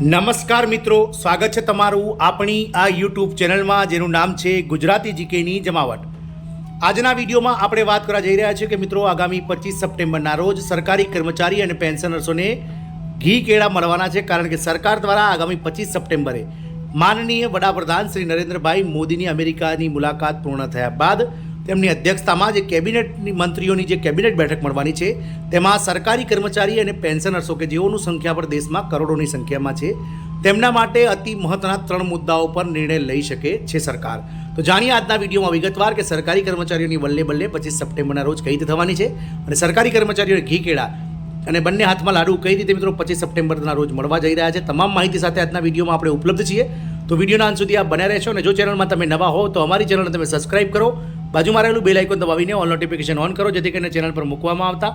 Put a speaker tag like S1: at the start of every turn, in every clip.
S1: નમસ્કાર મિત્રો, સ્વાગત છે તમારું આપણી આ યુટ્યુબ ચેનલમાં જેનું નામ છે ગુજરાતી જીકેની જમાવટ। આજના વિડીયોમાં આપણે વાત કરવા જઈ રહ્યા છીએ કે મિત્રો આગામી 25 સપ્ટેમ્બરના રોજ સરકારી કર્મચારી અને પેન્શનર્સોને ઘી કેળા મળવાના છે, કારણ કે સરકાર દ્વારા આગામી 25 સપ્ટેમ્બરે માનનીય વડાપ્રધાન શ્રી નરેન્દ્રભાઈ મોદીની અમેરિકાની મુલાકાત પૂર્ણ થયા બાદ તેમની અધ્યક્ષતામાં જે કેબિનેટની મંત્રીઓની જે કેબિનેટ બેઠક મળવાની છે તેમાં સરકારી કર્મચારી અને પેન્શનર્સો કે જેઓનું સંખ્યા પર દેશમાં કરોડોની સંખ્યામાં છે તેમના માટે અતિ મહત્વના 3 મુદ્દાઓ પર નિર્ણય લઈ શકે છે સરકાર। તો જાણીએ આજના વિડીયોમાં વિગતવાર કે સરકારી કર્મચારીઓની બલ્લે 25 સપ્ટેમ્બરના રોજ કઈ રીતે થવાની છે અને સરકારી કર્મચારીઓને ઘી કેળા અને બંને હાથમાં લાડુ કઈ રીતે મિત્રો 25 સપ્ટેમ્બરના રોજ મળવા જઈ રહ્યા છે। તમામ માહિતી સાથે આજના વિડીયોમાં આપણે ઉપલબ્ધ છીએ, તો વિડીયોના અંત સુધી આપ બન્યા રહેશો અને જો ચેનલમાં તમે નવા હો તો અમારી ચેનલને તમે સબસ્ક્રાઇબ કરો, બાજુમાં રહેલું બેલ આઇકોન દબાવીને ઓલ નોટિફિકેશન ઓન કરો, જેથી કરીને ચેનલ પર મૂકવામાં આવતા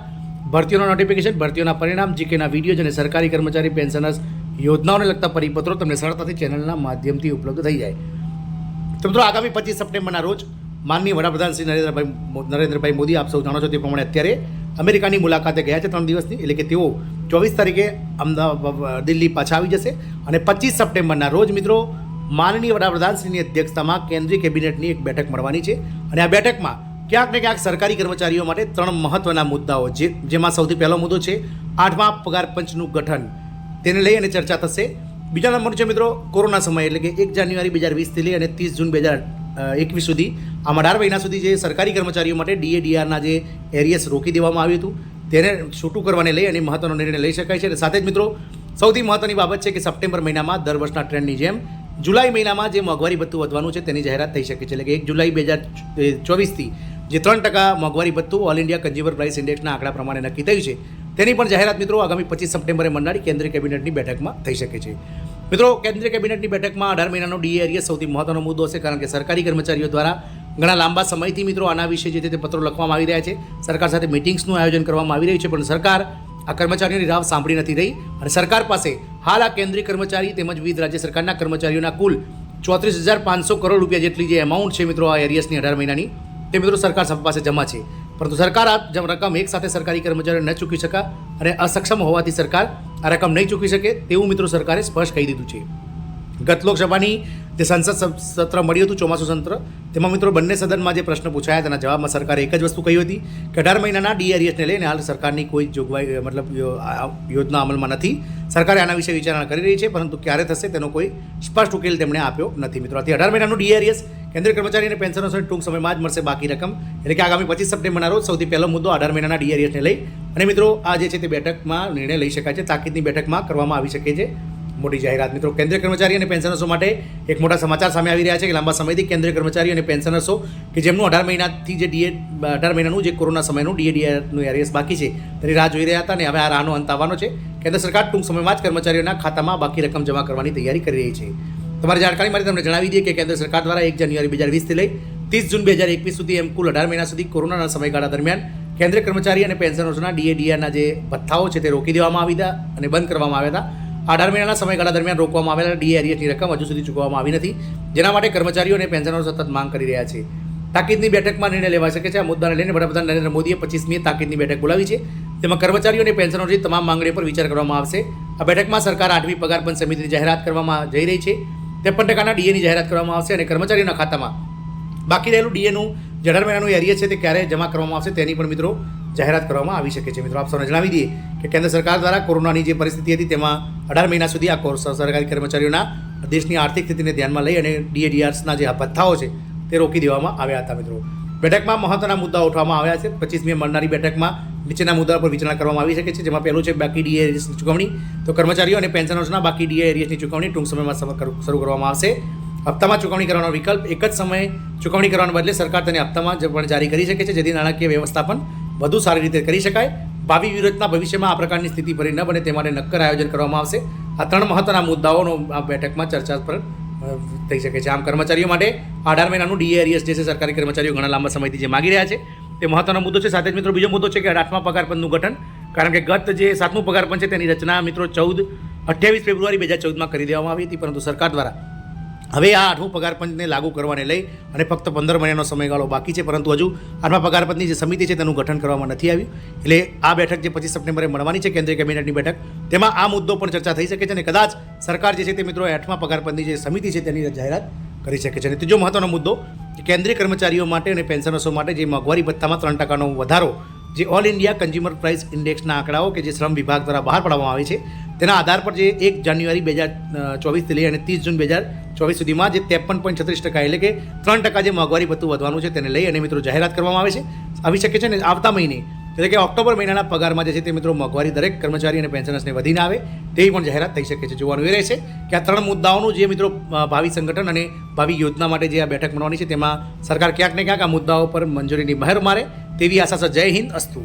S1: ભરતીઓના નોટિફિકેશન, ભરતીઓના પરિણામ, જીકેના વિડીયો અને સરકારી કર્મચારી પેન્શનર્સ યોજનાઓને લગતા પરિપત્રો તમને સરળતાથી ચેનલના માધ્યમથી ઉપલબ્ધ થઈ જાય। તો મિત્રો આગામી 25 સપ્ટેમ્બરના રોજ માનનીય વડાપ્રધાન શ્રી નરેન્દ્રભાઈ મોદી, આપ સૌ જાણો છો તે પ્રમાણે અત્યારે અમેરિકાની મુલાકાતે ગયા છે 3 દિવસની, એટલે કે તેઓ 24 તારીખે દિલ્હી પાછા આવી જશે અને 25 સપ્ટેમ્બરના રોજ મિત્રો માનનીય વડાપ્રધાનશ્રીની અધ્યક્ષતામાં કેન્દ્રીય કેબિનેટની એક બેઠક મળવાની છે અને આ બેઠકમાં ક્યાંક ને ક્યાંક સરકારી કર્મચારીઓ માટે 3 મહત્વના મુદ્દાઓ જેમાં સૌથી પહેલો મુદ્દો છે 8મા પગાર પંચનું ગઠન, તેને લઈ અને ચર્ચા થશે। બીજા નંબર છે મિત્રો કોરોના સમય, એટલે કે 1 જાન્યુઆરી 2020થી લઈ અને 30 જૂન 2021 સુધી આમ 18 મહિના સુધી જે સરકારી કર્મચારીઓ માટે DA/DRના જે એરિયસ રોકી દેવામાં આવ્યું હતું તેને છૂટું કરવાને લઈ અને મહત્વનો નિર્ણય લઈ શકાય છે। અને સાથે જ મિત્રો સૌથી મહત્વની બાબત છે કે સપ્ટેમ્બર મહિનામાં દર વર્ષના ટ્રેન્ડની જેમ જુલાઈ મહિનામાં જે મોંઘવારી ભથ્થું વધવાનું છે તેની જાહેરાત થઈ શકે છે, એટલે કે 1 જુલાઈ 2024થી જે 3% મોંઘવારી ભથ્થું ઓલ ઇન્ડિયા કન્ઝ્યુમર પ્રાઇસ ઇન્ડેક્સના આંકડા પ્રમાણે નક્કી થયું છે તેની પણ જાહેરાત મિત્રો આગામી 25 સપ્ટેમ્બરે મળનારી કેન્દ્રીય કેબિનેટની બેઠકમાં થઈ શકે છે। મિત્રો કેન્દ્રીય કેબિનેટની બેઠકમાં 18 મહિનાનો DA એરિયસ સૌથી મહત્વનો મુદ્દો છે, કારણ કે સરકારી કર્મચારીઓ દ્વારા ઘણા લાંબા સમયથી મિત્રો આના વિશે જે તે પત્રો લખવામાં આવી રહ્યા છે, સરકાર સાથે મિટિંગ્સનું આયોજન કરવામાં આવી રહ્યું છે, પણ સરકાર આ કર્મચારીઓની રાહ સાંભળી નથી રહી અને સરકાર પાસે હાલ આ કેન્દ્રીય કર્મચારી તેમજ વિવિધ રાજ્ય સરકારના કર્મચારીઓના કુલ 34,500 કરોડ રૂપિયા જેટલી જે એમાઉન્ટ છે મિત્રો આ એરિયસની 18 મહિનાની તે મિત્રો સરકાર પાસે જમા છે, પરંતુ સરકાર આ રકમ એક સાથે સરકારી કર્મચારીઓને ન ચૂકી શકા અને અસક્ષમ હોવાથી સરકાર આ રકમ નહીં ચૂકી શકે તેવું મિત્રો સરકારે સ્પષ્ટ કહી દીધું છે। ગત લોકસભાની જે સંસદ સત્ર મળ્યું હતું, ચોમાસું સત્ર, તેમાં મિત્રો બંને સદનમાં જે પ્રશ્ન પૂછાયા તેના જવાબમાં સરકારે એક જ વસ્તુ કહી હતી કે 18 મહિનાના DA એરિયસને લઈને હાલ સરકારની કોઈ જોગવાઈ યોજના અમલમાં નથી। સરકારે આના વિશે વિચારણા કરી રહી છે, પરંતુ ક્યારે થશે તેનો કોઈ સ્પષ્ટ ઉકેલ તેમણે આપ્યો નથી મિત્રો। આથી 18 મહિનાનું DA એરિયસ કેન્દ્રીય કર્મચારી અને પેન્શનર્સોને ટૂંક સમયમાં જ મળશે બાકી રકમ, એટલે કે આગામી 25 સપ્ટેમ્બરના રોજ સૌથી પહેલો મુદ્દો 18 મહિનાના DA એરિયસને લઈ અને મિત્રો આ જે છે તે બેઠકમાં નિર્ણય લઈ શકાય છે, તાકીદની બેઠકમાં કરવામાં આવી શકે છે મોટી જાહેરાત। મિત્રો કેન્દ્રીય કર્મચારી અને પેન્શનર્સો માટે એક મોટા સમાચાર સામે આવી રહ્યા છે કે લાંબા સમયથી કેન્દ્રીય કર્મચારી અને પેન્શનર્સો કે જેમનું 18 મહિનાથી જે 18 મહિનાનું જે કોરોના સમયનું DA/DRનું એરિયસ બાકી છે તેની રાહ જોઈ રહ્યા હતા અને હવે આ રાહનો અંત આવવાનો છે। કેન્દ્ર સરકાર ટૂંક સમયમાં જ કર્મચારીઓના ખાતામાં બાકી રકમ જમા કરવાની તૈયારી કરી રહી છે। તમારી જાણકારી માટે તમને જણાવી દઈએ કે કેન્દ્ર સરકાર દ્વારા 1 જાન્યુઆરી 2020થી લઈ 30 જૂન 2021 સુધી એમ કુલ 18 મહિના સુધી કોરોનાના સમયગાળા દરમિયાન કેન્દ્રીય કર્મચારી અને પેન્શનર્સોના DA/DRના જે ભથ્થાઓ છે તે રોકી દેવામાં આવ્યા હતા અને બંધ કરવામાં આવ્યા હતા। 18 મહિનાના સમયગાળા દરમિયાન રોકવામાં આવેલા DA એરિયસની રકમ હજુ સુધી ચૂકવવામાં આવી નથી, જેના માટે કર્મચારીઓ અને પેન્શનરો સતત માંગ કરી રહ્યા છે। તાકીદની બેઠકમાં નિર્ણય લેવાઈ શકે છે। આ મુદ્દાને લઈને વડાપ્રધાન નરેન્દ્ર મોદીએ 25મીએ તાકીદની બેઠક બોલાવી છે, તેમાં કર્મચારીઓ અને પેન્શનરોની તમામ માંગણીઓ પર વિચાર કરવામાં આવશે। આ બેઠકમાં સરકાર 8મી પગાર પંચ સમિતિની જાહેરાત કરવામાં જઈ રહી છે, 53%ના DAની જાહેરાત કરવામાં આવશે અને કર્મચારીઓના ખાતામાં બાકી રહેલું DAનું જે 18 મહિનાનું એરિયસ છે તે ક્યારે જમા કરવામાં આવશે તેની પણ મિત્રો જાહેરાત કરવામાં આવી શકે છે। મિત્રો આપ સૌને જણાવી દઈએ કે કેન્દ્ર સરકાર દ્વારા કોરોનાની જે પરિસ્થિતિ હતી તેમાં 18 મહિના સુધી આ સરકારી કર્મચારીઓના દેશની આર્થિક સ્થિતિને ધ્યાનમાં લઈ અને DA/DRના જે ભથ્થાઓ છે તે રોકી દેવામાં આવ્યા હતા। મિત્રો બેઠકમાં મહત્વના મુદ્દાઓ ઉઠાવવામાં આવ્યા છે। 25મીએ મળનારી બેઠકમાં નીચેના મુદ્દા પર વિચારણા કરવામાં આવી શકે છે, જેમાં પહેલું છે બાકી DA એરિયસની ચૂકવણી। તો કર્મચારીઓ અને પેન્શનર્સના બાકી DA એરિયસની ચૂકવણી ટૂંક સમયમાં શરૂ કરવામાં આવશે। હપ્તામાં ચૂકવણી કરવાનો વિકલ્પ એક જ સમયે ચૂકવણી કરવાને બદલે સરકાર તેને હપ્તામાં પણ જારી કરી શકે છે, જેથી નાણાકીય વ્યવસ્થાપન વધુ સારી રીતે કરી શકાય। ભાવિ વ્યૂહરચના ભવિષ્યમાં આ પ્રકારની સ્થિતિ ફરી ન બને તે માટે નક્કર આયોજન કરવામાં આવશે। આ 3 મહત્વના મુદ્દાઓનો આ બેઠકમાં ચર્ચા પર થઈ શકે છે। આમ કર્મચારીઓ માટે 18 મહિનાનું DA એરિયસ જે છે સરકારી કર્મચારીઓ ઘણા લાંબા સમયથી જે માગી રહ્યા છે તે મહત્વનો મુદ્દો છે। સાથે જ મિત્રો બીજો મુદ્દો છે કે 8મા પગાર પંચનું ગઠન, કારણ કે ગત જે 7મું પગાર પંચ છે તેની રચના મિત્રો 28 ફેબ્રુઆરી 2014માં કરી દેવામાં આવી હતી, પરંતુ સરકાર દ્વારા હવે આ 8મું પગાર પંચને લાગુ કરવાને લઈ અને ફક્ત 15 મહિનાનો સમયગાળો બાકી છે, પરંતુ હજુ 8મા પગાર પંચની જે સમિતિ છે તેનું ગઠન કરવામાં નથી આવ્યું. એટલે આ બેઠક જે 25 સપ્ટેમ્બરે મળવાની છે, કેન્દ્રીય કેબિનેટની બેઠક, તેમાં આ મુદ્દો પણ ચર્ચા થઈ શકે છે અને કદાચ સરકાર જે છે તે મિત્રો 8મા પગાર પંચની જે સમિતિ છે તેની જાહેરાત કરી શકે છે. અને ત્રીજો મહત્વનો મુદ્દો કે કેન્દ્રીય કર્મચારીઓ માટે અને પેન્શનર્સો માટે જે મોંઘવારી ભથ્થામાં 3%નો વધારો, જે ઓલ ઇન્ડિયા કન્ઝ્યુમર પ્રાઇસ ઇન્ડેક્સના આંકડાઓ કે જે શ્રમ વિભાગ દ્વારા બહાર પાડવામાં આવે છે તેના આધાર પર જે 1 જાન્યુઆરી 2024થી લઈ અને 30 જૂન 2024 સુધીમાં જે 53.36% એટલે કે 3% જે મોંઘવારી ભથ્થું વધવાનું છે તેને લઈ અને મિત્રો જાહેરાત કરવામાં આવે છે. આવી શકે છે ને આવતા મહિને એટલે કે ઓક્ટોબર મહિનાના પગારમાં જે છે તે મિત્રો મોંઘવારી દરેક કર્મચારી અને પેન્શનર્સને વધીને આવે તેવી પણ જાહેરાત થઈ શકે છે. જોવાનું એ રહેશે કે આ 3 મુદ્દાઓનું જે મિત્રો ભાવિ સંગઠન અને ભાવિ યોજના માટે જે આ બેઠક મળવાની છે તેમાં સરકાર ક્યાંક ને ક્યાંક આ મુદ્દાઓ પર મંજૂરીની મહેર મારે તેવી આશા છે. જય હિન્દ, અસ્તુ.